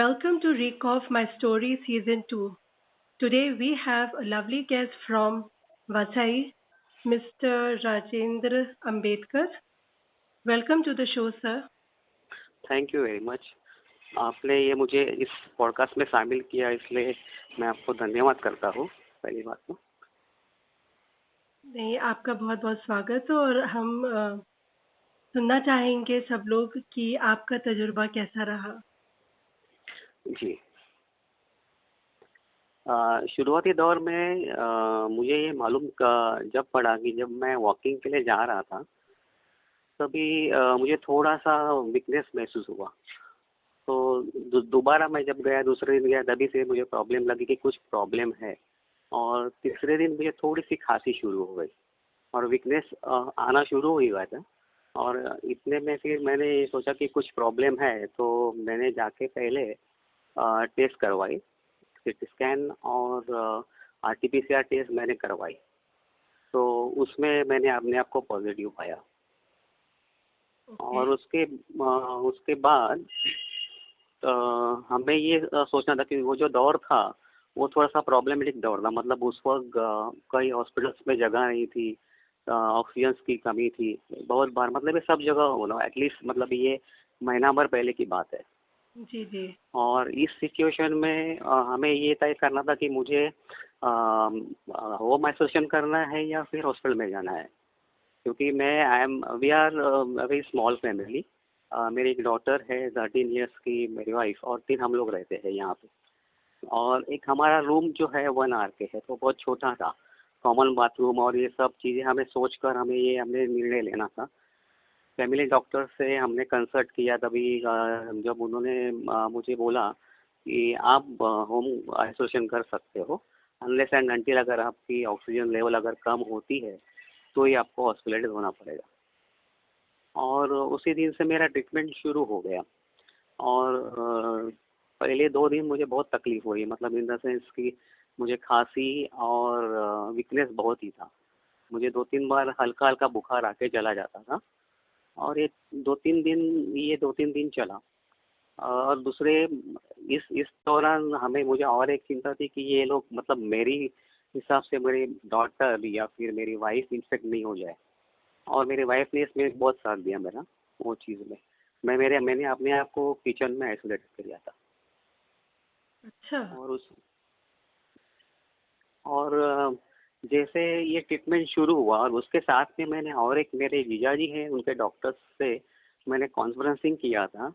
Welcome to Recall My Story Season 2. Today we have a lovely guest from Vasai, Mr. Rajendra Ambedkar. Welcome to the show, sir. Thank you very much. आपने ये मुझे इस podcast में शामिल किया, इसलिए मैं आपको धन्यवाद करता हूँ पहली बात तो। नहीं, आपका बहुत बहुत स्वागत और हम सुनना चाहेंगे सब लोग कि आपका तजुर्बा कैसा रहा। जी, शुरुआती दौर में मुझे ये मालूम जब पड़ा कि जब मैं वॉकिंग के लिए जा रहा था तभी मुझे थोड़ा सा वीकनेस महसूस हुआ। तो दोबारा मैं जब गया, दूसरे दिन गया, तभी से मुझे प्रॉब्लम लगी कि कुछ प्रॉब्लम है। और तीसरे दिन मुझे थोड़ी सी खांसी शुरू हो गई और वीकनेस आना शुरू हो गया था। और इतने में फिर मैंने ये सोचा कि कुछ प्रॉब्लम है, तो मैंने जाके पहले टेस्ट करवाई, सीटी स्कैन और आरटीपीसीआर टेस्ट मैंने करवाई। तो उसमें मैंने अपने आप को पॉजिटिव पाया। और उसके बाद हमें ये सोचना था कि वो जो दौर था वो थोड़ा सा प्रॉब्लमेटिक दौर था। मतलब उस वक्त कई हॉस्पिटल्स में जगह नहीं थी, ऑक्सीजन की कमी थी बहुत बार। मतलब ये सब जगह होना एटलीस्ट, मतलब ये महीना भर पहले की बात है। जी जी। और इस सिचुएशन में हमें ये तय करना था कि मुझे होम आइसोलेशन करना है या फिर हॉस्पिटल में जाना है। क्योंकि we are very small family. मेरी एक डॉटर है 13 ईयर्स की, मेरी वाइफ, और 3 हम लोग रहते हैं यहाँ पे। और एक हमारा रूम जो है 1 आर के है, तो बहुत छोटा था, कॉमन बाथरूम और ये सब चीज़ें हमें सोचकर हमने निर्णय लेना था। फैमिली डॉक्टर से हमने कंसल्ट किया, तभी जब उन्होंने मुझे बोला कि आप होम आइसोलेशन कर सकते हो, अनलेस एंड अनटिल अगर आपकी ऑक्सीजन लेवल अगर कम होती है तो ही आपको हॉस्पिटलाइज होना पड़ेगा। और उसी दिन से मेरा ट्रीटमेंट शुरू हो गया। और पहले 2 दिन मुझे बहुत तकलीफ हुई, मतलब इन द सेंस कि मुझे खांसी और वीकनेस बहुत ही था। मुझे 2-3 बार हल्का हल्का बुखार आके चला जाता था। और ये 2-3 दिन चला। और दूसरे इस दौरान मुझे और एक चिंता थी कि ये लोग, मतलब मेरी हिसाब से मेरी डॉटर या फिर मेरी वाइफ इन्फेक्ट नहीं हो जाए। और मेरी वाइफ ने इसमें बहुत साथ दिया मेरा वो चीज़ में। मैंने अपने आप को किचन में आइसोलेट कर लिया था। अच्छा। और जैसे ये ट्रीटमेंट शुरू हुआ और उसके साथ में मैंने और एक मेरे जीजाजी हैं, उनके डॉक्टर्स से मैंने कॉन्फ्रेंसिंग किया था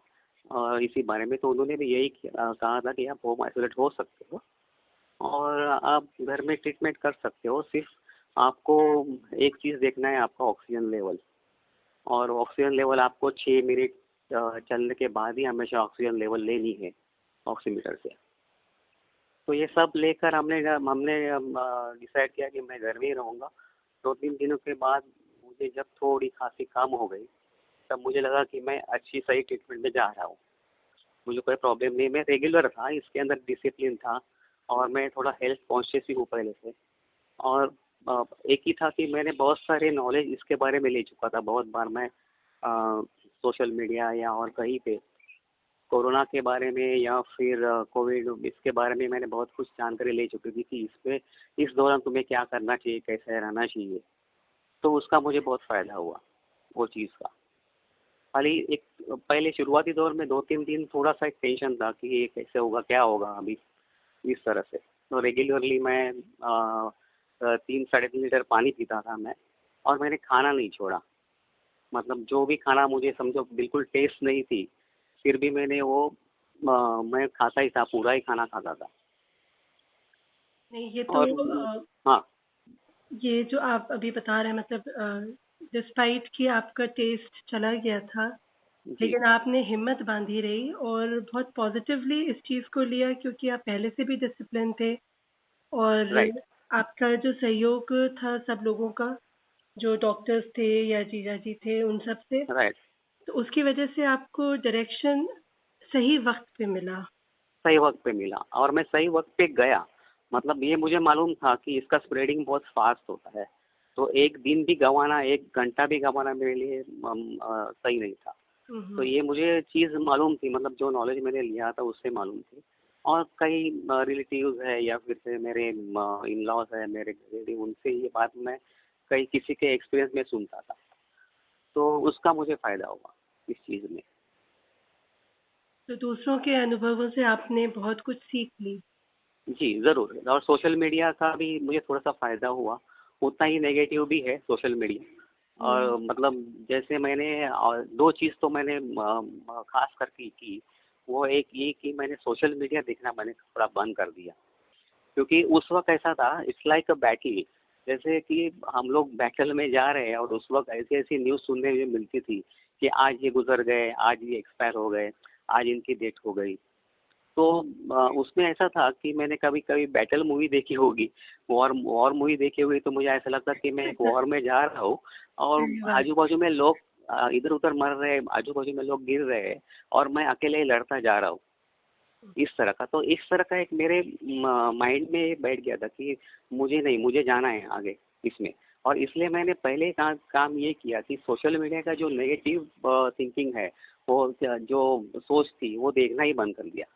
इसी बारे में। तो उन्होंने भी यही कहा था कि आप होम आइसोलेट हो सकते हो और आप घर में ट्रीटमेंट कर सकते हो। सिर्फ आपको एक चीज़ देखना है, आपका ऑक्सीजन लेवल। और ऑक्सीजन लेवल आपको 6 मिनट चलने के बाद ही हमेशा ऑक्सीजन लेवल लेनी है ऑक्सीमीटर से। तो ये सब लेकर हमने डिसाइड किया कि मैं घर में ही रहूँगा। 2-3 दिनों के बाद मुझे जब थोड़ी खांसी कम हो गई, तब मुझे लगा कि मैं अच्छी सही ट्रीटमेंट में जा रहा हूँ। मुझे कोई प्रॉब्लम नहीं, मैं रेगुलर था, इसके अंदर डिसिप्लिन था और मैं थोड़ा हेल्थ कॉन्शियस ही हूँ पहले से। और एक ही था कि मैंने बहुत सारे नॉलेज इसके बारे में ले चुका था। बहुत बार मैं सोशल मीडिया या और कहीं पे कोरोना के बारे में या फिर कोविड, इसके बारे में मैंने बहुत कुछ जानकारी ले चुकी थी कि इसमें इस दौरान तुम्हें क्या करना चाहिए, कैसे रहना चाहिए। तो उसका मुझे बहुत फ़ायदा हुआ वो चीज़ का। खाली एक पहले शुरुआती दौर में 2-3 दिन थोड़ा सा एक टेंशन था कि ये कैसे होगा, क्या होगा अभी, इस तरह से। तो रेगुलरली मैं 3-3.5 लीटर पानी पीता था मैं। और मैंने खाना नहीं छोड़ा। मतलब जो भी खाना मुझे समझो बिल्कुल टेस्ट नहीं थी, फिर भी मैं खाता ही था, पूरा ही खाना खाता था। नहीं, ये और तो हाँ, ये जो आप अभी बता रहे हैं, मतलब डिस्पाइट कि आपका टेस्ट चला गया था, जी, लेकिन आपने हिम्मत बांधी रही और बहुत पॉजिटिवली इस चीज़ को लिया, क्योंकि आप पहले से भी डिसिप्लिन थे और राइट, आपका जो सहयोग था सब लोगों का, जो डॉक्टर्स थे या जीजा जी थे, उन सब से, राइट। तो उसकी वजह से आपको डायरेक्शन सही वक्त पे मिला। सही वक्त पे मिला और मैं सही वक्त पे गया। मतलब ये मुझे मालूम था कि इसका स्प्रेडिंग बहुत फास्ट होता है। तो एक दिन भी गंवाना, 1 घंटा भी गंवाना मेरे लिए सही नहीं था। तो हम्म। ये मुझे चीज़ मालूम थी, मतलब जो नॉलेज मैंने लिया था उससे मालूम थी। और कई रिलेटिव्स है या फिर से मेरे इन लॉज है, मेरे रिलेटिव, उनसे ये बात मैं कई किसी के एक्सपीरियंस में सुनता था, तो उसका मुझे फ़ायदा हुआ इस चीज़ में। तो दूसरों के अनुभवों से आपने बहुत कुछ सीख ली। जी, ज़रूर। और सोशल मीडिया का भी मुझे थोड़ा-सा फ़ायदा हुआ, उतना ही नेगेटिव भी है सोशल मीडिया। और हम्म। मतलब जैसे मैंने 2 चीज़ तो मैंने ख़ास करके की, वो एक ये कि मैंने सोशल मीडिया देखना मैंने थोड़ा बंद कर दिया। क्योंकि उस वक़्त ऐसा था, इट्स लाइक अ बैटल, जैसे कि हम लोग बैटल में जा रहे हैं और उस वक़्त ऐसी-ऐसी न्यूज़ सुनने में मिलती थी कि आज ये गुज़र गए, आज ये एक्सपायर हो गए, आज इनकी डेथ हो गई। तो उसमें ऐसा था कि मैंने कभी-कभी बैटल मूवी देखी होगी, वॉर वॉर मूवी देखी होगी, तो मुझे ऐसा लगता कि मैं एक वॉर में जा रहा हूँ और सही बात। आजू-बाजू में लोग इधर-उधर मर रहे हैं, आजू-बाजू में लोग गिर रहे हैं और मैं अकेले ही लड़ता जा रहा हूँ, इस तरह का। तो इस तरह का एक मेरे माइंड में बैठ गया था कि मुझे नहीं, मुझे जाना है आगे इसमें। और इसलिए मैंने पहले काम ये किया कि सोशल मीडिया का जो नेगेटिव थिंकिंग है, वो जो सोच थी, वो देखना ही बंद कर दिया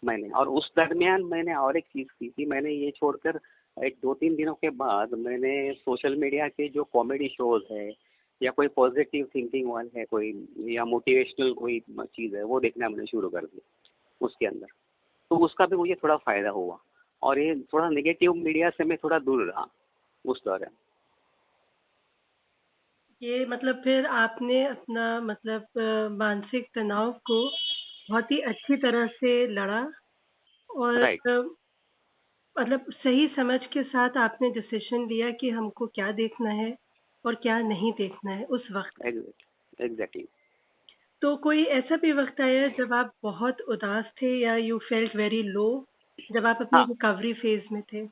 मैंने। और उस दरमियान मैंने और एक चीज़ की थी, मैंने ये छोड़कर एक 2-3 दिनों के बाद मैंने सोशल मीडिया के जो कॉमेडी शोज़ है या कोई पॉजिटिव थिंकिंग वाले है कोई, या मोटिवेशनल कोई चीज़ है, वो देखना मैंने शुरू कर दी उसके अंदर। तो उसका भी मुझे थोड़ा फ़ायदा हुआ और ये थोड़ा नेगेटिव मीडिया से मैं थोड़ा दूर रहा उस दौरान। ये मतलब फिर आपने अपना मतलब मानसिक तनाव को बहुत ही अच्छी तरह से लड़ा और राइट, मतलब सही समझ के साथ आपने डिसीजन लिया कि हमको क्या देखना है और क्या नहीं देखना है उस वक्त। एग्ज़ैक्टली। तो कोई ऐसा भी वक्त आया जब आप बहुत उदास थे या यू फेल्ट वेरी लो, जब आप अपनी हाँ, रिकवरी फेज में थे?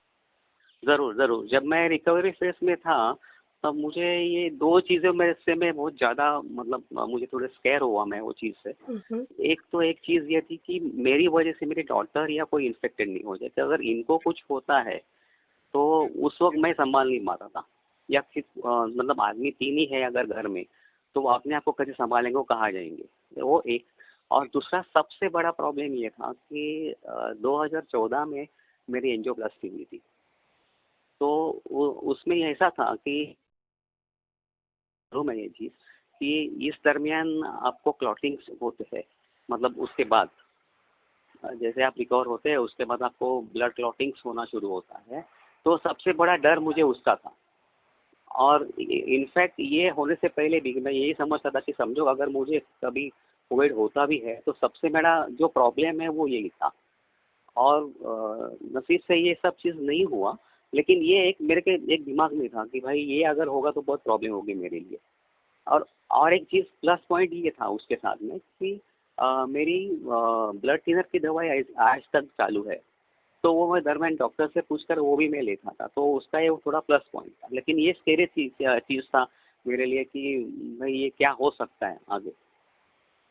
ज़रूर, ज़रूर। जब मैं रिकवरी फ़ेज़ में था, तब मुझे ये 2 चीज़ें में से मैं बहुत ज़्यादा, मतलब मुझे थोड़ा स्केयर हुआ मैं वो चीज़ से। हम्म। एक चीज़ ये थी कि मेरी वज़ह से मेरी डॉटर या कोई इन्फेक्टेड नहीं हो जाए। कि अगर इनको कुछ होता है, तो उस वक़्त मैं सँभाल नहीं पाता था। या फिर मतलब आदमी 3 ही है अगर घर में, तो वो अपने आप को कैसे सँभालेंगे, वो कहाँ जाएँगे? वो एक। और दूसरा सबसे बड़ा प्रॉब्लम ये था कि 2014 में मेरी एंजियोप्लास्टी हुई थी। तो वो उसमें ऐसा था कि मैं ये चीज़ कि इस दरमियान आपको क्लॉटिंग्स होते हैं, मतलब उसके बाद जैसे आप रिकवर होते हैं उसके बाद आपको ब्लड क्लॉटिंग्स होना शुरू होता है। तो सबसे बड़ा डर मुझे उसका था। और इनफैक्ट ये होने से पहले भी मैं यही समझता था कि समझो अगर मुझे कभी कोविड होता भी है, तो सबसे बड़ा जो प्रॉब्लम है वो यही था। और नसीब से ये सब चीज़ नहीं हुआ, लेकिन ये एक मेरे के एक दिमाग में था कि भाई ये अगर होगा तो बहुत प्रॉब्लम होगी मेरे लिए। और एक चीज़ प्लस पॉइंट ये था उसके साथ में कि मेरी ब्लड थिनर की दवाई आज तक चालू है। तो वो मैं दरमियान डॉक्टर से पूछकर वो भी मैं लेता था, तो उसका ये थोड़ा प्लस पॉइंट था। लेकिन ये स्केरी चीज़ था मेरे लिए कि भाई ये क्या हो सकता है आगे।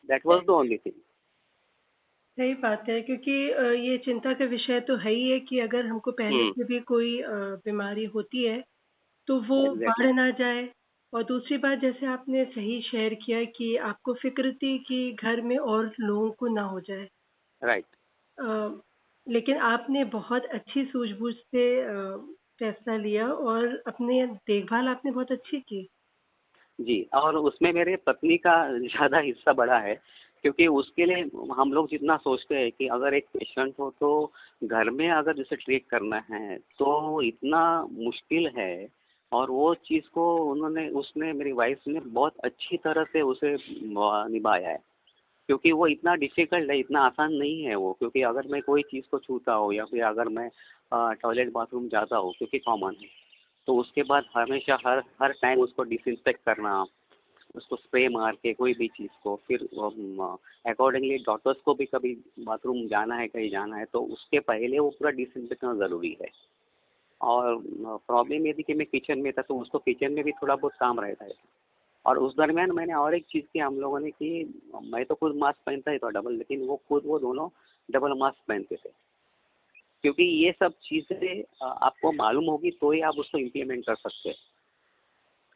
That was the only thing. सही बात है क्योंकि ये चिंता का विषय तो है ही है कि अगर हमको पहले हुँ, से भी कोई बीमारी होती है तो वो एग्ज़ैक्टली, बढ़ ना जाए। और दूसरी बात जैसे आपने सही शेयर किया कि आपको फ़िक्र थी कि घर में और लोगों को ना हो जाए। राइट। अ, लेकिन आपने बहुत अच्छी सूझबूझ से फैसला लिया और अपनी देखभाल आपने बहुत अच्छी की। जी, और उसमें मेरे पत्नी का ज़्यादा हिस्सा बड़ा है, क्योंकि उसके लिए हम लोग जितना सोचते हैं कि अगर एक पेशेंट हो तो घर में अगर जैसे ट्रीट करना है, तो इतना मुश्किल है। और वो चीज़ को उसने मेरी वाइफ़ ने बहुत अच्छी तरह से उसे निभाया है। क्योंकि वो इतना डिफ़िकल्ट है, इतना आसान नहीं है वो, क्योंकि अगर मैं कोई चीज़ को छूता हूँ या फिर अगर मैं टॉयलेट बाथरूम जाता हूँ, क्योंकि कॉमन है, तो उसके बाद हमेशा हर हर टाइम उसको डिसइंफेक्ट करना, उसको स्प्रे मार के कोई भी चीज़ को, फिर अकॉर्डिंगली डॉक्टर्स को भी कभी बाथरूम जाना है, कहीं जाना है, तो उसके पहले वो पूरा डिसइंफेक्ट करना ज़रूरी है। और प्रॉब्लम ये थी कि मैं किचन में था, तो उसको किचन में भी थोड़ा बहुत काम रहता है। और उस दरमियान मैंने और एक चीज़ की हम लोगों ने की, मैं तो खुद मास्क पहनता ही था डबल, लेकिन वो दोनों डबल मास्क पहनते थे। क्योंकि ये सब चीज़ें आपको मालूम होगी तो ही आप उसको इम्प्लीमेंट कर सकते हैं।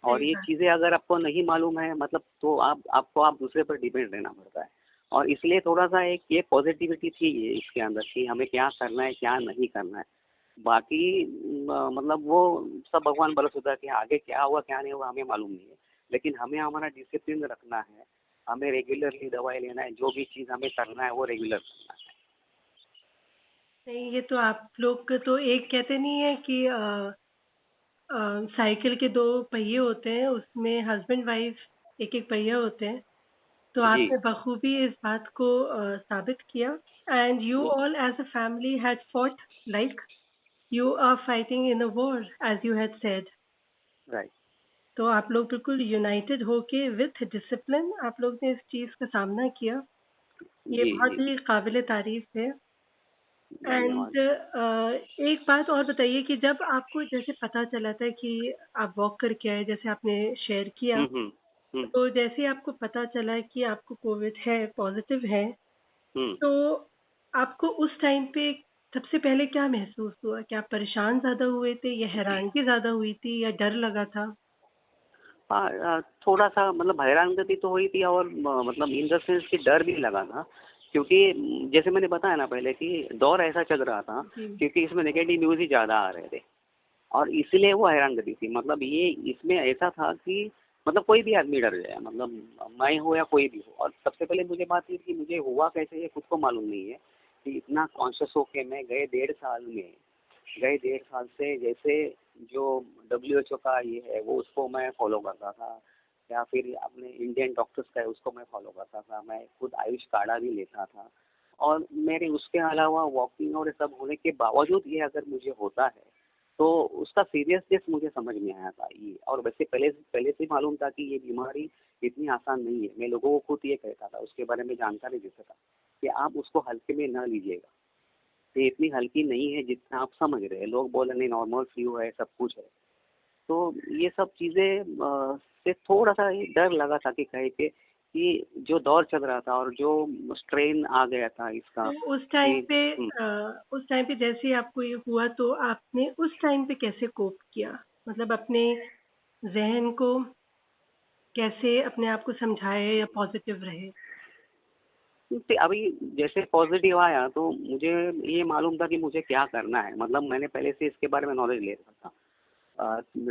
और सही ये बात। चीज़ें अगर आपको नहीं मालूम है मतलब तो आप दूसरे पर डिपेंड रहना पड़ता है। और इसलिए थोड़ा-सा एक ये पॉज़िटिविटी थी ये इसके अंदर कि हमें क्या करना है, क्या नहीं करना है। बाकी मतलब वो सब भगवान भरोसे होता है कि आगे क्या हुआ, क्या नहीं हुआ हमें मालूम नहीं है। लेकिन हमें हमारा डिसिप्लिन रखना है, हमें रेगुलरली दवाई लेना है, जो भी चीज़ हमें करना है वो रेगुलर करना है। नहीं, ये तो आप लोग तो एक कहते नहीं है कि साइकिल के दो पहिए होते हैं, उसमें हस्बैंड वाइफ एक एक पहिया होते हैं। तो जी। आपने बखूबी इस बात को साबित किया। एंड यू हुँ, all as a family had fought like you are fighting in a war as you had said. Right. तो आप लोग बिल्कुल यूनाइटेड होके विथ डिसिप्लिन आप लोग ने इस चीज़ का सामना किया। ये जी, बहुत जी। ही काबिल तारीफ है। धन्यवाद। एंड एक बात और बताइए कि जब आपको जैसे पता चला था कि आप वॉक करके आए, जैसे आपने शेयर किया, हुँ, हुँ। हुँ, तो जैसे ही आपको पता चला कि आपको कोविड है, पॉजिटिव है, हुँ। तो आपको उस टाइम पे सबसे पहले क्या महसूस हुआ? क्या आप परेशान ज़्यादा हुए थे या हैरानगी ज़्यादा हुई थी या डर लगा था? हाँ, थोड़ा-सा मतलब हैरानगति तो हुई थी और मतलब इन द सेंस कि डर भी लगा था क्योंकि जैसे मैंने बताया ना पहले कि दौर ऐसा चल रहा था जी। क्योंकि इसमें नेगेटिव न्यूज़ ही ज़्यादा आ रहे थे और इसलिए वो हैरानगति थी। मतलब ये इसमें ऐसा था कि मतलब कोई भी आदमी डर गया मतलब मैं हो या कोई भी हो। और सबसे पहले मुझे बात ये थी कि मुझे हुआ कैसे ये खुद को मालूम नहीं है कि इतना कॉन्शियस होके मैं गए 1.5 साल से जैसे जो डब्ल्यूएचओ का ये है वो उसको मैं फॉलो करता था या फिर अपने इंडियन डॉक्टर्स का है उसको मैं फॉलो करता था। मैं खुद आयुष काढ़ा भी लेता था और मेरे उसके अलावा वॉकिंग और ये सब होने के बावजूद ये अगर मुझे होता है तो उसका सीरियसनेस मुझे समझ में आया था ये। और वैसे पहले से मालूम था कि ये बीमारी इतनी आसान नहीं है। मैं लोगों को खुद ये कहता था, उसके बारे में जानकारी देता था कि आप उसको हल्के में ना लीजिएगा। ये इतनी हल्की नहीं है जितना आप समझ रहे हैं। लोग बोले नहीं नॉर्मल फ्लू है, सब कुछ है। तो ये सब चीज़ें से थोड़ा-सा ये डर लगा था कि कहीं पे कि जो दौर चल रहा था और जो स्ट्रेन आ गया था इसका तो कि उस टाइम पे जैसे ही आपको ये हुआ तो आपने उस टाइम पे कैसे कोप किया? मतलब अपने ज़हन को कैसे अपने आप को समझाए या पॉजिटिव रहे? क्योंकि अभी जैसे पॉजिटिव आया तो मुझे ये मालूम था कि मुझे क्या करना है। मतलब मैंने पहले से इसके बारे में नॉलेज ले रखा था।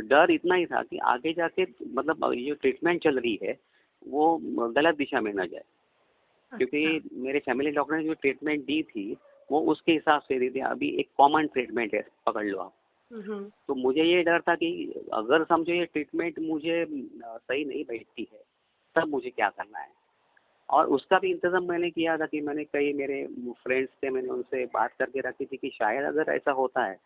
डर इतना ही था कि आगे जाके मतलब ये जो ट्रीटमेंट चल रही है वो गलत दिशा में ना जाए क्योंकि अच्छा। मेरे फैमिली डॉक्टर ने जो ट्रीटमेंट दी थी वो उसके हिसाब से दी थी। अभी एक कॉमन ट्रीटमेंट है पकड़ लो आप। हुँ। तो मुझे ये डर था कि अगर समझो ये ट्रीटमेंट मुझे सही नहीं बैठती है तब मुझे क्या करना है। और उसका भी इंतज़ाम मैंने किया था कि मैंने कई मेरे फ्रेंड्स थे मैंने उनसे बात करके रखी थी कि शायद अगर ऐसा होता है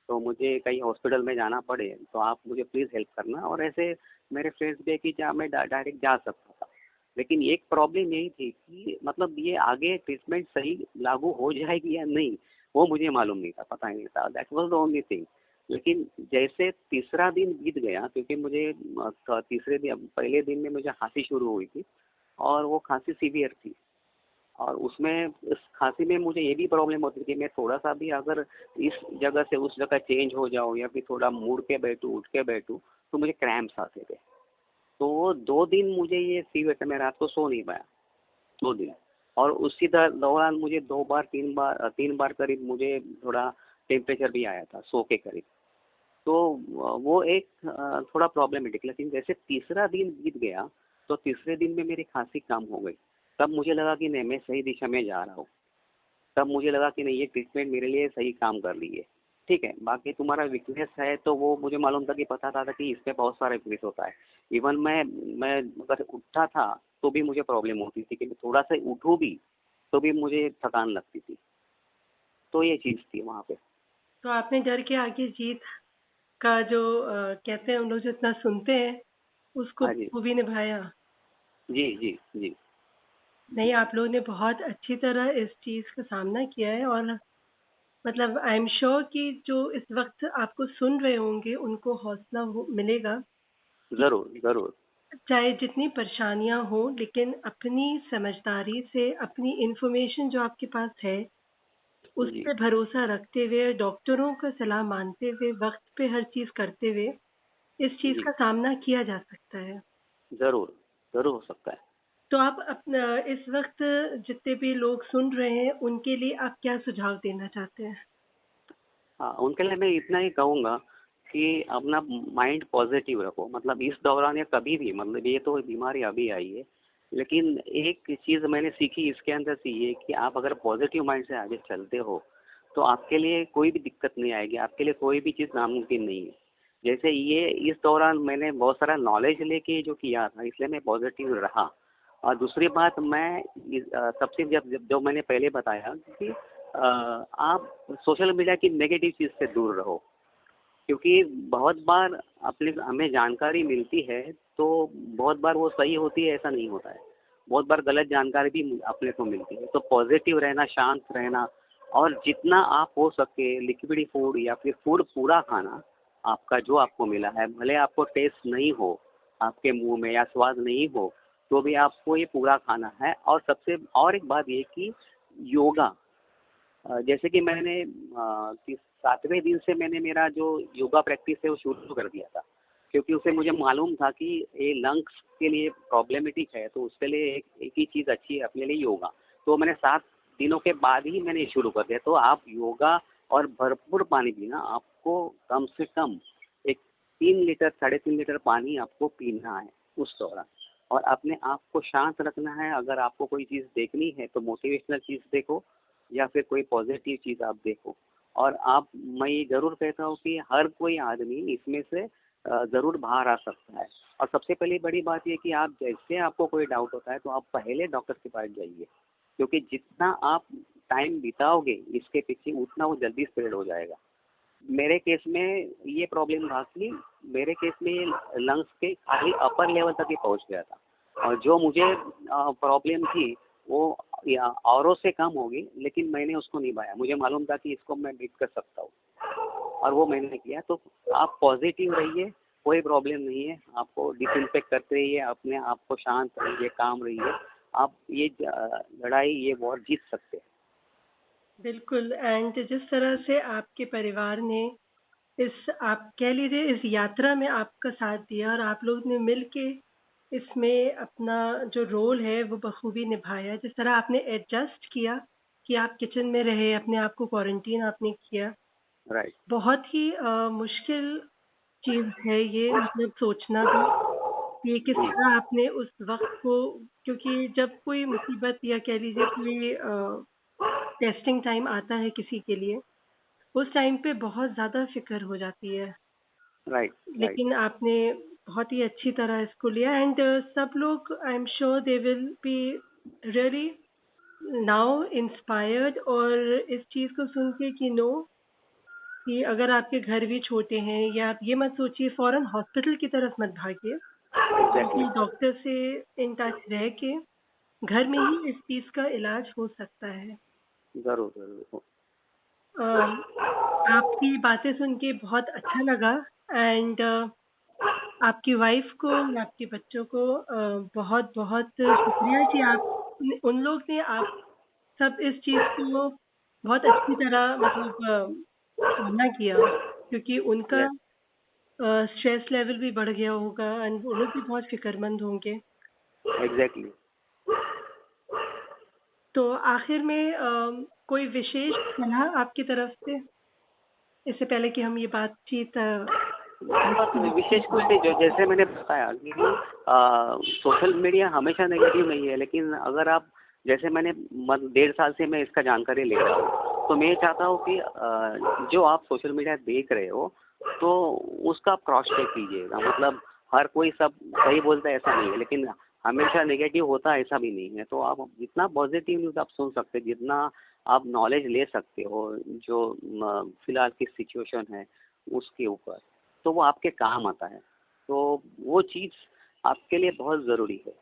तो मुझे कहीं हॉस्पिटल में जाना पड़े तो आप मुझे प्लीज़ हेल्प करना। और ऐसे मेरे फ्रेंड्स भी है कि जहाँ मैं डायरेक्ट जा सकता था। लेकिन एक प्रॉब्लम यही थी कि मतलब ये आगे ट्रीटमेंट सही लागू हो जाएगी या नहीं वो मुझे मालूम नहीं था, पता ही नहीं था। That was the only thing. लेकिन जैसे तीसरा दिन बीत गया क्योंकि मुझे तीसरे दिन पहले दिन में मुझे खांसी शुरू हुई थी और वो खांसी सीवियर थी। और उसमें उस खांसी में मुझे ये भी प्रॉब्लम होती थी कि मैं थोड़ा-सा भी अगर इस जगह से उस जगह चेंज हो जाऊँ या फिर थोड़ा मुड़ के बैठूँ, उठ के बैठूँ, तो मुझे क्रैम्प्स आते थे। तो वो 2 दिन मुझे ये फीवर था, मैं रात को सो नहीं पाया, 2 दिन। और उसी दौरान मुझे 2 बार 3 बार करीब मुझे थोड़ा टेम्परेचर भी आया था, 100 के करीब। तो वो एक थोड़ा प्रॉब्लमेटिक। लेकिन जैसे तीसरा दिन बीत गया, तो तीसरे दिन में मेरी खांसी कम हो गई। तब मुझे लगा कि नहीं मैं सही दिशा में जा रहा हूँ। तब मुझे लगा कि नहीं ये ट्रीटमेंट मेरे लिए सही काम कर रही है। ठीक है, बाकी तुम्हारा वीकनेस है तो वो मुझे मालूम था कि पता था कि इसमें बहुत सारा वीकनेस होता है। इवन मैं अगर उठता था तो भी मुझे प्रॉब्लम होती थी कि मैं थोड़ा-सा उठूँ भी, तो भी मुझे थकान लगती थी। तो ये चीज़ थी वहाँ पे। तो आपने डर के आगे जीत का जो कहते हैं हम लोग जो इतना सुनते हैं, उसको हाँ जी। बखूबी निभाया। जी, जी, जी। नहीं, आप लोगों ने बहुत अच्छी तरह इस चीज़ का सामना किया है और मतलब आई एम श्योर कि जो इस वक़्त आपको सुन रहे होंगे, उनको हौसला हो मिलेगा कि ज़रूर, ज़रूर। चाहे जितनी परेशानियाँ हों, लेकिन अपनी समझदारी से, अपनी इन्फॉर्मेशन जो आपके पास है, उस जी, पे भरोसा रखते हुए, डॉक्टरों का सलाह मानते हुए, वक़्त पे हर चीज़ करते हुए, इस चीज जी, का सामना किया जा सकता है। ज़रूर, ज़रूर हो सकता है। तो आप अपना इस वक्त जितने भी लोग सुन रहे हैं उनके लिए आप क्या सुझाव देना चाहते हैं? हाँ, उनके लिए मैं इतना ही कहूँगा कि अपना माइंड पॉजिटिव रखो। मतलब इस दौरान या कभी भी, मतलब ये तो बीमारी अभी आई है, लेकिन एक चीज़ मैंने सीखी इसके अंदर से ये कि आप अगर पॉजिटिव माइंड से आगे चलते हो, तो आपके लिए कोई भी दिक्कत नहीं आएगी, आपके लिए कोई भी चीज़ नामुमकिन नहीं है। जैसे ये इस दौरान मैंने बहुत सारा नॉलेज लेके जो किया था, इसलिए मैं पॉजिटिव रहा। और दूसरी बात मैं सबसे जब जब जो मैंने पहले बताया कि आप सोशल मीडिया की नेगेटिव चीज़ से दूर रहो, क्योंकि बहुत बार अपने हमें जानकारी मिलती है, तो बहुत बार वो सही होती है ऐसा नहीं होता है। बहुत बार गलत जानकारी भी अपने को मिलती है। तो पॉजिटिव रहना, शांत रहना और जितना आप हो सके लिक्विड फूड या फिर फूड पूरा खाना, आपका जो आपको मिला है, भले आपको टेस्ट नहीं हो आपके मुँह में या स्वाद नहीं हो, तो भी आपको ये पूरा खाना है। और सबसे और एक बात ये कि योगा, जैसे कि मैंने 7वें दिन से मैंने मेरा जो योगा प्रैक्टिस है वो शुरू कर दिया था, क्योंकि उससे मुझे मालूम था कि ये लंग्स के लिए प्रॉब्लमेटिक है, तो उसके लिए एक ही चीज़ अच्छी है अपने लिए, योगा। तो मैंने 7 दिनों के बाद ही मैंने शुरू कर दिया। तो आप योगा और भरपूर पानी पीना, आपको कम से कम एक 3 लीटर, साढ़े 3 लीटर पानी आपको पीना है उस दौरान। और अपने आप को शांत रखना है। अगर आपको कोई चीज़ देखनी है तो मोटिवेशनल चीज़ देखो या फिर कोई पॉजिटिव चीज़ आप देखो। और आप, मैं ये ज़रूर कहता हूँ कि हर कोई आदमी इसमें से ज़रूर बाहर आ सकता है। और सबसे पहली बड़ी बात ये कि आप जैसे आपको कोई डाउट होता है तो आप पहले डॉक्टर के पास जाइए, क्योंकि जितना आप टाइम बिताओगे इसके पीछे उतना वो जल्दी स्प्रेड हो जाएगा। मेरे केस में ये प्रॉब्लम था कि मेरे केस में ये लंग्स के खाली अपर लेवल तक ही पहुंच गया था, और जो मुझे प्रॉब्लम थी वो या औरों से कम होगी, लेकिन मैंने उसको निभाया। मुझे मालूम था कि इसको मैं बीट कर सकता हूँ और वो मैंने किया। तो आप पॉजिटिव रहिए, कोई प्रॉब्लम नहीं है। आपको डिसइंफेक्ट करते रहिए, अपने आप को शांत रहिए, काम रहिए। आप ये लड़ाई, ये वॉर जीत सकते हैं। बिल्कुल। एंड जिस तरह से आपके परिवार ने इस आप कह लीजिए इस यात्रा में आपका साथ दिया और आप लोग ने मिल के इसमें अपना जो रोल है वो बखूबी निभाया, जिस तरह आपने एडजस्ट किया कि आप किचन में रहे, अपने आप को क्वारंटीन आपने किया, राइट। बहुत ही मुश्किल चीज़ है ये, मतलब सोचना भी कि किस जी। तरह आपने उस वक्त को, क्योंकि जब कोई मुसीबत या कह लीजिए कोई टेस्टिंग टाइम आता है किसी के लिए, उस टाइम पे बहुत ज़्यादा फ़िक्र हो जाती है। राइट। राइट। लेकिन आपने बहुत ही अच्छी तरह इसको लिया एंड सब लोग I am sure they will be really now inspired, और इस चीज़ को सुन के कि नो, कि अगर आपके घर भी छोटे हैं या आप ये मत सोचिए फ़ौरन हॉस्पिटल की तरफ मत भागिए, एग्जैक्टली। बल्कि डॉक्टर से इन टच रह के घर में ही इस चीज़ का इलाज हो सकता है। ज़रूर, ज़रूर। अ, आपकी बातें सुन के बहुत अच्छा लगा एंड आपकी वाइफ को या आपके बच्चों को बहुत बहुत शुक्रिया कि आप उन लोग ने आप सब इस चीज़ को बहुत अच्छी तरह, मतलब सामना किया, क्योंकि उनका यस। स्ट्रेस लेवल भी बढ़ गया होगा एंड वो लोग भी बहुत फिक्रमंद होंगे। एग्जैक्टली। तो आखिर में कोई विशेष सलाह आपकी तरफ से, इससे पहले कि हम ये बातचीत बस विशेष कुछ नहीं, जो जैसे मैंने बताया कि सोशल मीडिया हमेशा नेगेटिव नहीं है, लेकिन अगर आप, जैसे मैंने 1.5 साल से मैं इसका जानकारी ले रहा हूँ, तो मैं ये चाहता हूँ कि जो आप सोशल मीडिया देख रहे हो तो उसका आप क्रॉस चेक कीजिएगा। मतलब हर कोई सब सही बोलता है ऐसा नहीं है, लेकिन हमेशा नेगेटिव होता है ऐसा भी नहीं है। तो आप जितना पॉजिटिव न्यूज़ आप सुन सकते हैं, जितना आप नॉलेज ले सकते हो जो फिलहाल की सिचुएशन है उसके ऊपर, तो वो आपके काम आता है। तो वो चीज़ आपके लिए बहुत ज़रूरी है।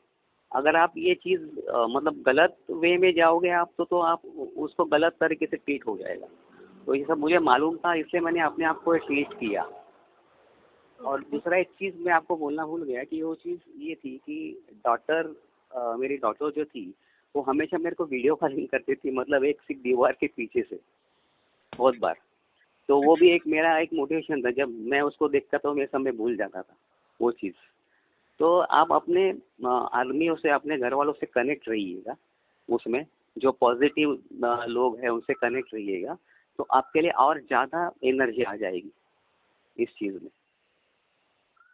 अगर आप ये चीज़ मतलब गलत वे में जाओगे आप, तो आप उसको गलत तरीके से ट्रीट हो जाएगा। तो ये सब मुझे मालूम था, इसलिए मैंने अपने आप को ट्रीट किया। और ओके। दूसरा एक चीज़ मैं आपको बोलना भूल गया कि वो चीज़ ये थी कि डॉटर मेरी डॉटर जो थी, वो हमेशा मेरे को वीडियो कॉलिंग करती थी, मतलब एक सिर्फ दीवार के पीछे से, बहुत बार। तो वो भी एक मेरा एक मोटिवेशन था, जब मैं उसको देखता था मैं समय भूल जाता था वो चीज़। तो आप अपने आदमियों से, अपने घर वालों से कनेक्ट रहिएगा, उसमें जो पॉजिटिव लोग हैं उनसे कनेक्ट रहिएगा, तो आपके लिए और ज़्यादा एनर्जी आ जाएगी इस चीज़ में।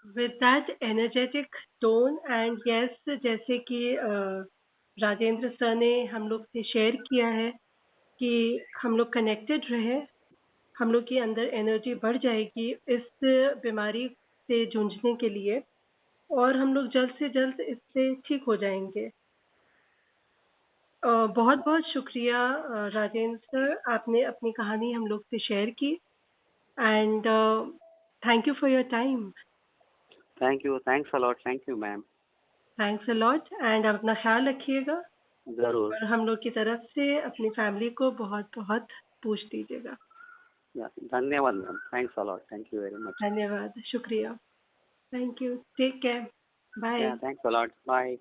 With that energetic tone and yes, जैसे कि राजेंद्र सर ने हम लोग से शेयर किया है कि हम लोग कनेक्टेड रहे, हम लोग के अंदर एनर्जी बढ़ जाएगी इस बीमारी से जूझने के लिए, और हम लोग जल्द से जल्द इससे ठीक हो जाएंगे। बहुत बहुत शुक्रिया राजेंद्र सर, आपने अपनी कहानी हम लोग से शेयर की, and thank you for your time. Thank you, thanks a lot, thank you ma'am. Thanks a lot, and आप अपना ख्याल रखिएगा, ज़रूर। और हम लोग की तरफ से अपनी फैमिली को बहुत बहुत पूछ दीजिएगा। धन्यवाद ma'am, thanks a lot, thank you very much. धन्यवाद, शुक्रिया, thank you, take care, bye. Thanks a lot, bye.